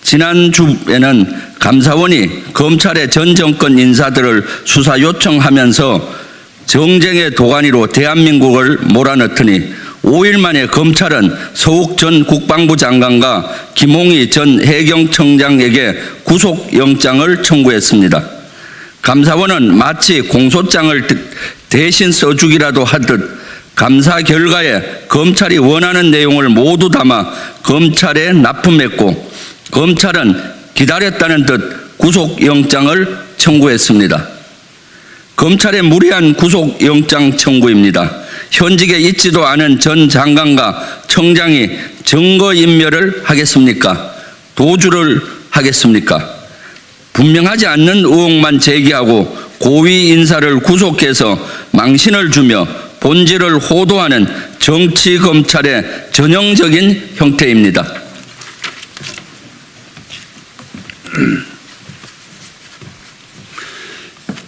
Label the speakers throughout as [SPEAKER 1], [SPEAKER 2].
[SPEAKER 1] 지난주에는 감사원이 검찰의 전 정권 인사들을 수사 요청하면서 정쟁의 도가니로 대한민국을 몰아넣더니 5일 만에 검찰은 서욱 전 국방부 장관과 김홍희 전 해경청장에게 구속영장을 청구했습니다. 감사원은 마치 공소장을 대신 써주기라도 하듯 감사 결과에 검찰이 원하는 내용을 모두 담아 검찰에 납품했고 검찰은 기다렸다는 듯 구속영장을 청구했습니다. 검찰의 무리한 구속영장 청구입니다. 현직에 있지도 않은 전 장관과 청장이 증거인멸을 하겠습니까? 도주를 하겠습니까? 분명하지 않는 의혹만 제기하고 고위 인사를 구속해서 망신을 주며 본질을 호도하는 정치검찰의 전형적인 형태입니다.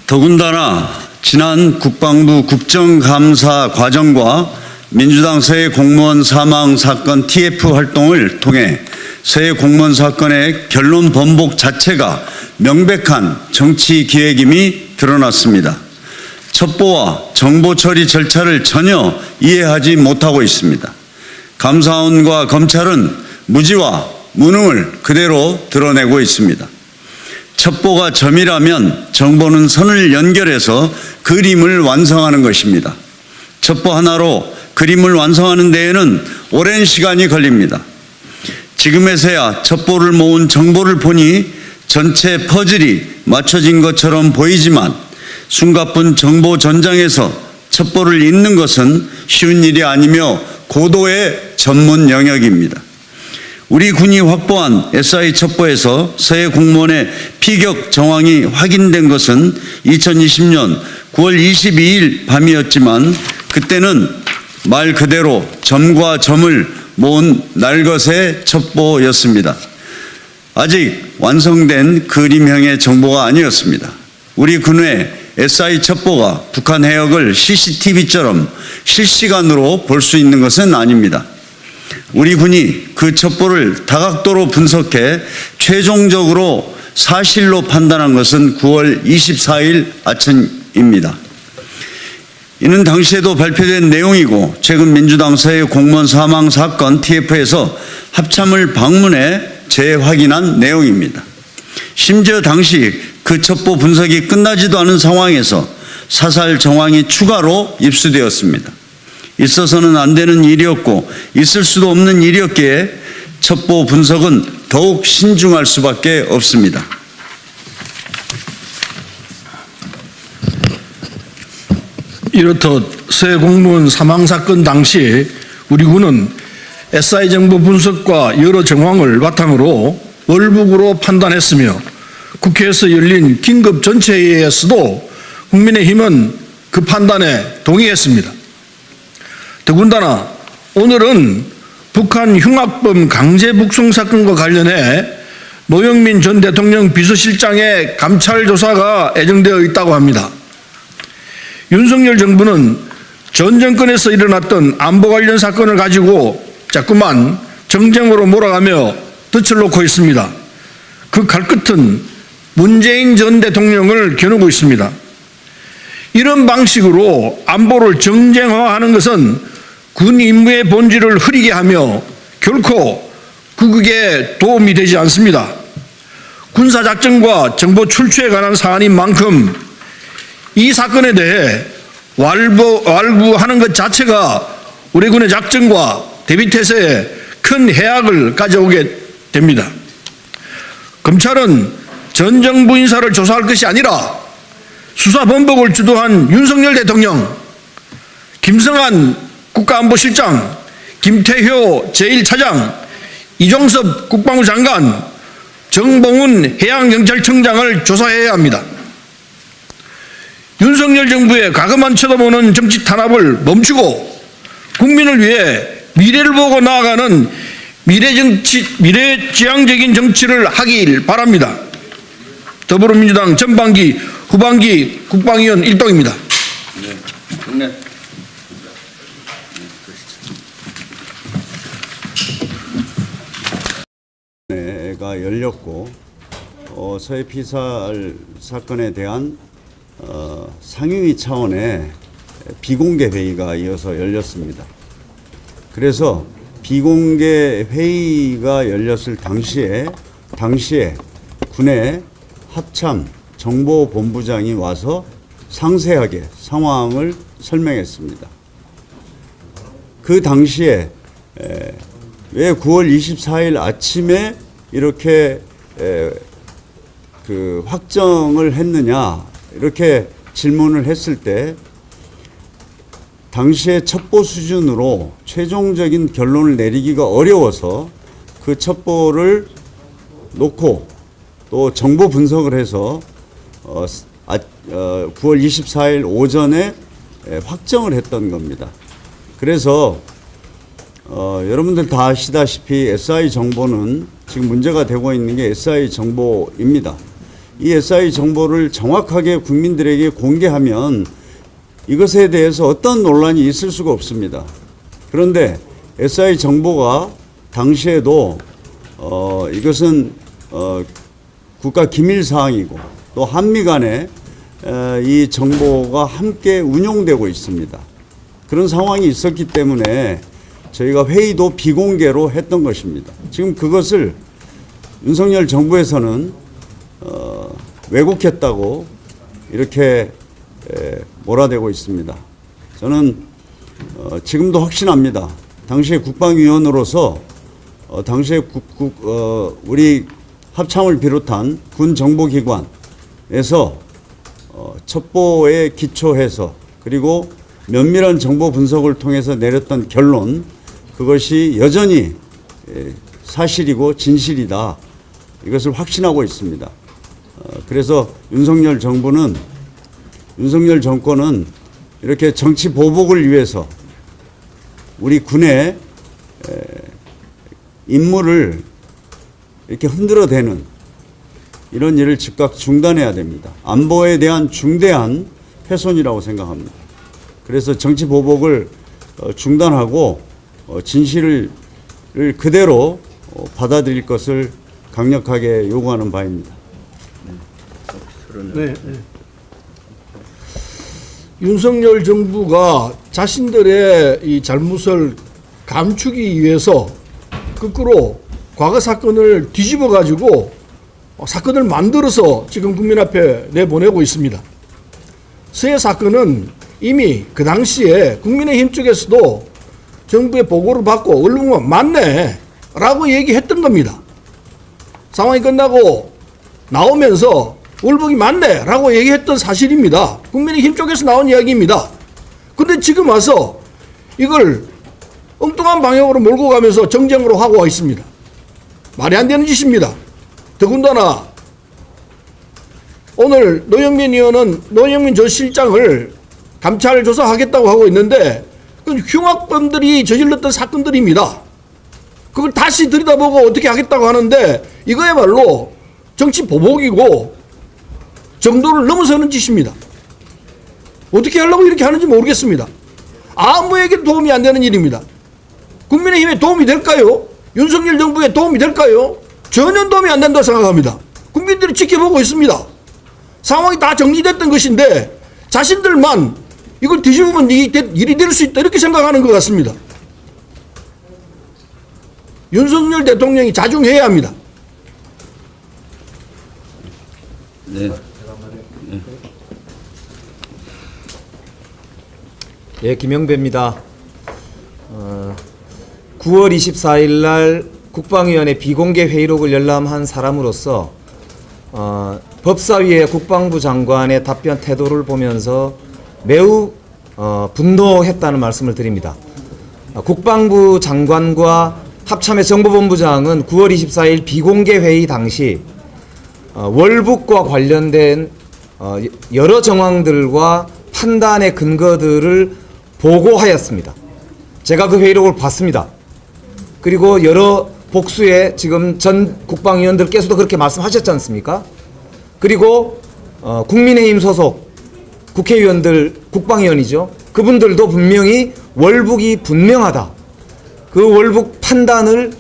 [SPEAKER 2] 더군다나 지난 국방부 국정감사 과정과 민주당 서해 공무원 사망 사건 TF 활동을 통해 서해 공무원 사건의 결론 번복 자체가 명백한 정치 기획임이 드러났습니다. 첩보와 정보 처리 절차를 전혀 이해하지 못하고 있습니다. 감사원과 검찰은 무지와 무능을 그대로 드러내고 있습니다. 첩보가 점이라면 정보는 선을 연결해서 그림을 완성하는 것입니다. 첩보 하나로 그림을 완성하는 데에는 오랜 시간이 걸립니다. 지금에서야 첩보를 모은 정보를 보니 전체 퍼즐이 맞춰진 것처럼 보이지만 숨가쁜 정보 전장에서 첩보를 잇는 것은 쉬운 일이 아니며 고도의 전문 영역입니다. 우리 군이 확보한 SI 첩보에서 서해 공무원의 피격 정황이 확인된 것은 2020년 9월 22일 밤이었지만 그때는 말 그대로 점과 점을 모은 날것의 첩보였습니다. 아직 완성된 그림형의 정보가 아니었습니다. 우리 군의 SI 첩보가 북한 해역을 CCTV처럼 실시간으로 볼 수 있는 것은 아닙니다. 우리 군이 그 첩보를 다각도로 분석해 최종적으로 사실로 판단한 것은 9월 24일 아침입니다. 이는 당시에도 발표된 내용이고 최근 민주당 서해 공무원 사망 사건 TF에서 합참을 방문해 재확인한 내용입니다. 심지어 당시 그 첩보 분석이 끝나지도 않은 상황에서 사살 정황이 추가로 입수되었습니다. 있어서는 안 되는 일이었고 있을 수도 없는 일이었기에 첩보 분석은 더욱 신중할 수밖에 없습니다.
[SPEAKER 3] 이렇듯 서해 공무원 사망 사건 당시 우리 군은 SI 정보 분석과 여러 정황을 바탕으로 월북으로 판단했으며 국회에서 열린 긴급 전체회의에서도 국민의힘은 그 판단에 동의했습니다. 더군다나 오늘은 북한 흉악범 강제 북송 사건과 관련해 노영민 전 대통령 비서실장의 감찰 조사가 예정되어 있다고 합니다. 윤석열 정부는 전 정권에서 일어났던 안보 관련 사건을 가지고 자꾸만 정쟁으로 몰아가며 덫을 놓고 있습니다. 그 칼끝은 문재인 전 대통령을 겨누고 있습니다. 이런 방식으로 안보를 정쟁화하는 것은 군 임무의 본질을 흐리게 하며 결코 극에 도움이 되지 않습니다. 군사작전과 정보 출처에 관한 사안인 만큼 이 사건에 대해 완부하는 것 자체가 우리 군의 작전과 대비태세에 큰 해악을 가져오게 됩니다. 검찰은 전 정부 인사를 조사할 것이 아니라 수사본복을 주도한 윤석열 대통령, 김성한 국가안보실장, 김태효 제1차장, 이종섭 국방부 장관, 정봉훈 해양경찰청장을 조사해야 합니다. 윤석열 정부의 가금만 쳐다보는 정치 탄압을 멈추고 국민을 위해 미래를 보고 나아가는 미래지향적인 정치를 하길 바랍니다. 더불어민주당 전반기 후반기 국방위원 일동입니다.
[SPEAKER 1] 네.
[SPEAKER 2] 국방위원회가 열렸고 서해 피살 사건에 대한 상임위 차원의 비공개 회의가 이어서 열렸습니다. 그래서 비공개 회의가 열렸을 당시에 군의 합참 정보본부장이 와서 상세하게 상황을 설명했습니다. 그 당시에 왜 9월 24일 아침에 이렇게 그 확정을 했느냐 이렇게 질문을 했을 때 당시의 첩보 수준으로 최종적인 결론을 내리기가 어려워서 그 첩보를 놓고 또 정보 분석을 해서 9월 24일 오전에 확정을 했던 겁니다. 그래서 여러분들 다 아시다시피 SI 정보는 지금 문제가 되고 있는 게 SI 정보입니다. 이 SI 정보를 정확하게 국민들에게 공개하면 이것에 대해서 어떤 논란이 있을 수가 없습니다. 그런데 SI 정보가 당시에도 이것은 국가 기밀 사항이고 또 한미 간에 이 정보가 함께 운용되고 있습니다. 그런 상황이 있었기 때문에 저희가 회의도 비공개로 했던 것입니다. 지금 그것을 윤석열 정부에서는 왜곡했다고 이렇게 몰아대고 있습니다. 저는 지금도 확신합니다. 당시에 국방위원으로서 당시에 우리 합참을 비롯한 군 정보기관에서 첩보에 기초해서 그리고 면밀한 정보 분석을 통해서 내렸던 결론, 그것이 여전히 사실이고 진실이다. 이것을 확신하고 있습니다. 그래서 윤석열 정권은 이렇게 정치 보복을 위해서 우리 군의 임무를 이렇게 흔들어대는 이런 일을 즉각 중단해야 됩니다. 안보에 대한 중대한 훼손이라고 생각합니다. 그래서 정치 보복을 중단하고 진실을 그대로 받아들일 것을 강력하게 요구하는 바입니다.
[SPEAKER 3] 네. 윤석열 정부가 자신들의 이 잘못을 감추기 위해서 거꾸로 과거 사건을 뒤집어 가지고 사건을 만들어서 지금 국민 앞에 내보내고 있습니다. 서해 사건은 이미 그 당시에 국민의힘 쪽에서도 정부의 보고를 받고 언론은 맞네 라고 얘기했던 겁니다. 상황이 끝나고 나오면서 월북이 맞네 라고 얘기했던 사실입니다. 국민의힘 쪽에서 나온 이야기입니다. 근데 지금 와서 이걸 엉뚱한 방향으로 몰고 가면서 정쟁으로 하고 와 있습니다. 말이 안 되는 짓입니다. 더군다나 오늘 노영민 의원은 노영민 전 실장을 감찰 조사하겠다고 하고 있는데 그건 흉악범들이 저질렀던 사건들입니다. 그걸 다시 들여다보고 어떻게 하겠다고 하는데 이거야말로 정치 보복이고 정도를 넘어서는 짓입니다. 어떻게 하려고 이렇게 하는지 모르겠습니다. 아무에게도 도움이 안 되는 일입니다. 국민의힘에 도움이 될까요? 윤석열 정부에 도움이 될까요? 전혀 도움이 안 된다고 생각합니다. 국민들이 지켜보고 있습니다. 상황이 다 정리됐던 것인데 자신들만 이걸 뒤집으면 일이 될 수 있다 이렇게 생각하는 것 같습니다. 윤석열 대통령이 자중해야 합니다.
[SPEAKER 1] 네.
[SPEAKER 4] 예, 김영배입니다. 9월 24일 날 국방위원회 비공개 회의록을 열람한 사람으로서 법사위의 국방부 장관의 답변 태도를 보면서 매우 분노했다는 말씀을 드립니다. 국방부 장관과 합참의 정보본부장은 9월 24일 비공개 회의 당시 월북과 관련된 여러 정황들과 판단의 근거들을 보고하였습니다. 제가 그 회의록을 봤습니다. 그리고 여러 복수의 지금 전 국방위원들께서도 그렇게 말씀하셨지 않습니까? 그리고 국민의힘 소속 국회의원들, 국방위원이죠. 그분들도 분명히 월북이 분명하다. 그 월북 판단을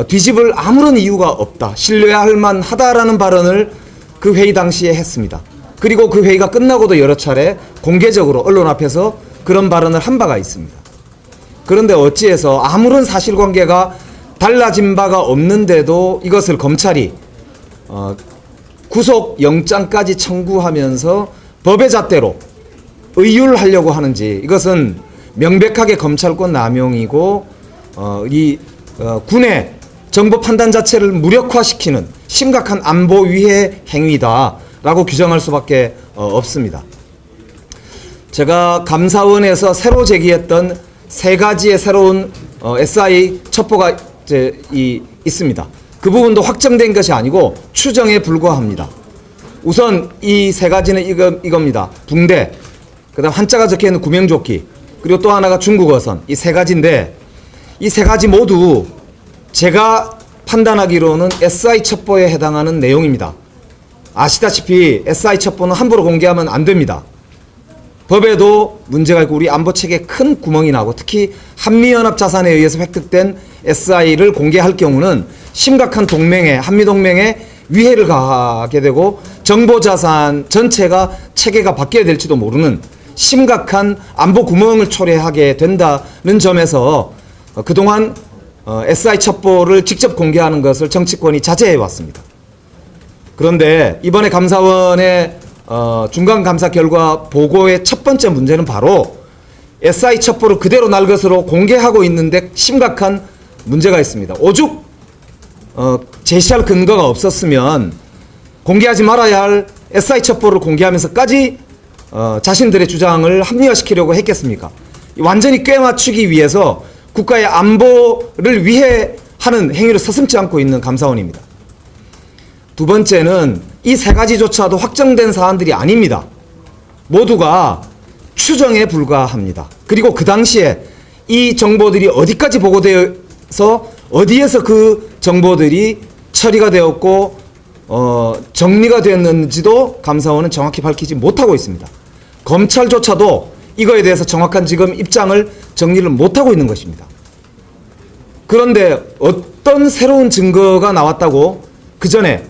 [SPEAKER 4] 뒤집을 아무런 이유가 없다, 신뢰할 만하다라는 발언을 그 회의 당시에 했습니다. 그리고 그 회의가 끝나고도 여러 차례 공개적으로 언론 앞에서 그런 발언을 한 바가 있습니다. 그런데 어찌해서 아무런 사실관계가 달라진 바가 없는데도 이것을 검찰이 구속영장까지 청구하면서 법의 잣대로 의율하려고 하는지, 이것은 명백하게 검찰권 남용이고 군의 정보 판단 자체를 무력화시키는 심각한 안보 위해 행위다라고 규정할 수밖에 없습니다. 제가 감사원에서 새로 제기했던 3가지의 새로운 SI 첩보가 있습니다. 그 부분도 확정된 것이 아니고 추정에 불과합니다. 우선 이 3가지는 이겁니다. 붕대, 그다음 한자가 적혀있는 구명조끼, 그리고 또 하나가 중국어선, 이 3가지인데 이 3가지 모두 제가 판단하기로는 SI 첩보에 해당하는 내용입니다. 아시다시피 SI 첩보는 함부로 공개하면 안 됩니다. 법에도 문제가 있고 우리 안보 체계에 큰 구멍이 나고, 특히 한미연합 자산에 의해서 획득된 SI를 공개할 경우는 심각한 동맹에, 한미동맹에 위해를 가하게 되고 정보 자산 전체가 체계가 바뀌어야 될지도 모르는 심각한 안보 구멍을 초래하게 된다는 점에서 그동안 SI 첩보를 직접 공개하는 것을 정치권이 자제해 왔습니다. 그런데 이번에 감사원의 중간감사 결과 보고의 첫 번째 문제는 바로 SI 첩보를 그대로 날 것으로 공개하고 있는데 심각한 문제가 있습니다. 오죽 제시할 근거가 없었으면 공개하지 말아야 할 SI 첩보를 공개하면서까지 자신들의 주장을 합리화시키려고 했겠습니까? 완전히 꿰맞추기 위해서 국가의 안보를 위해하는 행위를 서슴지 않고 있는 감사원입니다. 두 번째는 이 3가지조차도 확정된 사안들이 아닙니다. 모두가 추정에 불과합니다. 그리고 그 당시에 이 정보들이 어디까지 보고되어서 어디에서 그 정보들이 처리가 되었고 정리가 되었는지도 감사원은 정확히 밝히지 못하고 있습니다. 검찰조차도 이거에 대해서 정확한 지금 입장을 정리를 못하고 있는 것입니다. 그런데 어떤 새로운 증거가 나왔다고 그 전에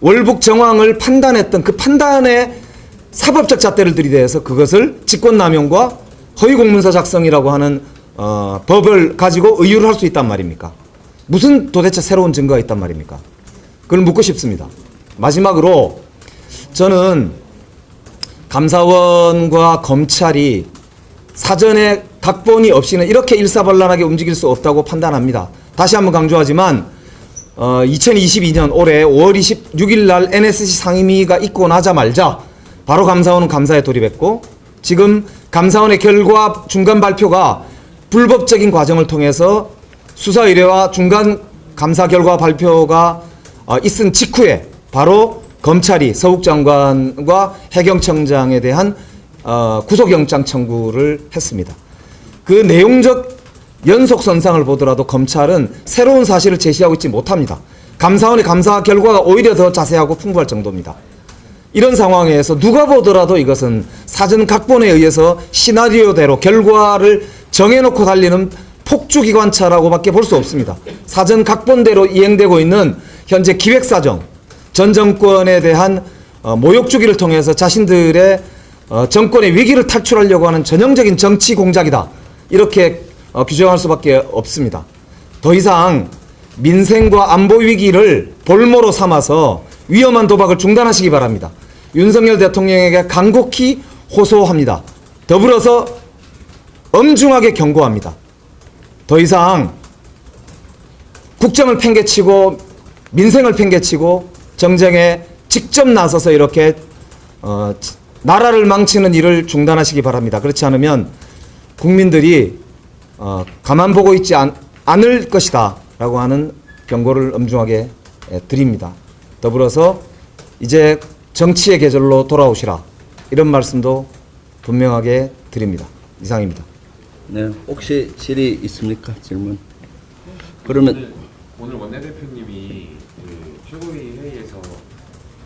[SPEAKER 4] 월북 정황을 판단했던 그 판단의 사법적 잣대를 들이대서 그것을 직권남용과 허위공문서 작성이라고 하는 법을 가지고 의율을 할 수 있단 말입니까? 무슨 도대체 새로운 증거가 있단 말입니까? 그걸 묻고 싶습니다. 마지막으로 저는 감사원과 검찰이 사전에 각본이 없이는 이렇게 일사불란하게 움직일 수 없다고 판단합니다. 다시 한번 강조하지만 2022년 올해 5월 26일 날 NSC 상임위가 있고 나자마자 바로 감사원은 감사에 돌입했고, 지금 감사원의 결과 중간 발표가 불법적인 과정을 통해서 수사 의뢰와 중간 감사 결과 발표가 있은 직후에 바로 검찰이 서욱 장관과 해경청장에 대한 구속영장 청구를 했습니다. 그 내용적 연속선상을 보더라도 검찰은 새로운 사실을 제시하고 있지 못합니다. 감사원의 감사 결과가 오히려 더 자세하고 풍부할 정도입니다. 이런 상황에서 누가 보더라도 이것은 사전 각본에 의해서 시나리오대로 결과를 정해놓고 달리는 폭주기관차라고밖에 볼 수 없습니다. 사전 각본대로 이행되고 있는 현재 기획사정, 전 정권에 대한 모욕 주기를 통해서 자신들의 정권의 위기를 탈출하려고 하는 전형적인 정치 공작이다, 이렇게 규정할 수밖에 없습니다. 더 이상 민생과 안보 위기를 볼모로 삼아서 위험한 도박을 중단하시기 바랍니다. 윤석열 대통령에게 간곡히 호소합니다. 더불어서 엄중하게 경고합니다. 더 이상 국정을 팽개치고 민생을 팽개치고 정쟁에 직접 나서서 이렇게 나라를 망치는 일을 중단하시기 바랍니다. 그렇지 않으면 국민들이 가만 보고 있지 않을 것이다 라고 하는 경고를 엄중하게 드립니다. 더불어서 이제 정치의 계절로 돌아오시라, 이런 말씀도 분명하게 드립니다. 이상입니다.
[SPEAKER 1] 네, 혹시 질의 있습니까? 질문. 그러면
[SPEAKER 5] 오늘 원내대표님이 그 최고위 회의에서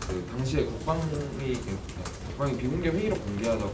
[SPEAKER 5] 그 당시에 국방위 비공개 회의로 공개하자고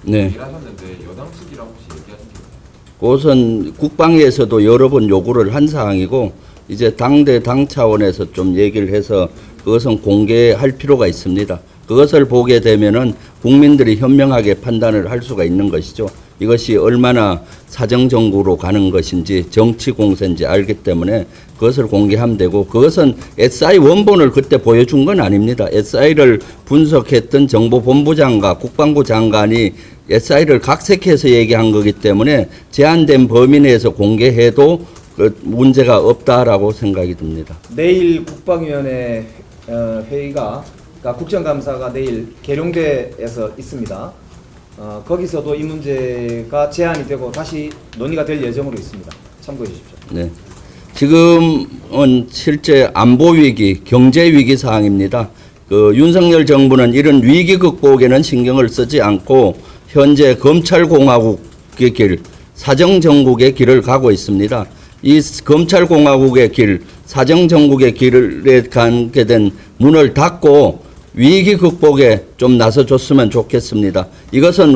[SPEAKER 1] 네.
[SPEAKER 5] 얘기를 하셨는데 여당 측이랑 혹시 얘기하신 게 있나요?
[SPEAKER 1] 우선 국방위에서도 여러 번 요구를 한 사항이고 이제 당 차원에서 좀 얘기를 해서 그것은 공개할 필요가 있습니다. 그것을 보게 되면은 국민들이 현명하게 판단을 할 수가 있는 것이죠. 이것이 얼마나 사정정국으로 가는 것인지 정치 공세인지 알기 때문에 그것을 공개하면 되고, 그것은 SI 원본을 그때 보여준 건 아닙니다. SI를 분석했던 정보본부장과 국방부 장관이 SI를 각색해서 얘기한 거기 때문에 제한된 범위 내에서 공개해도 문제가 없다라고 생각이 듭니다.
[SPEAKER 4] 내일 국방위원회 회의가, 그러니까 국정감사가 내일 계룡대에서 있습니다. 거기서도 이 문제가 제안이 되고 다시 논의가 될 예정으로 있습니다. 참고해 주십시오.
[SPEAKER 1] 네. 지금은 실제 안보 위기, 경제 위기 사항입니다. 윤석열 정부는 이런 위기 극복에는 신경을 쓰지 않고 현재 검찰공화국의 길, 사정정국의 길을 가고 있습니다. 이 검찰공화국의 길, 사정정국의 길에 가게 된 문을 닫고 위기 극복에 좀 나서줬으면 좋겠습니다. 이것은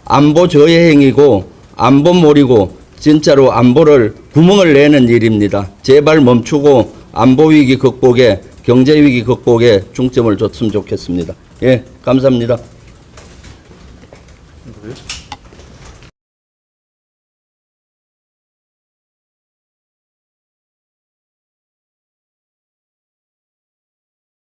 [SPEAKER 1] 안보 저해 행위고 안보몰이고 진짜로 안보를 구멍을 내는 일입니다. 제발 멈추고 안보 위기 극복에, 경제 위기 극복에 중점을 줬으면 좋겠습니다. 예, 감사합니다.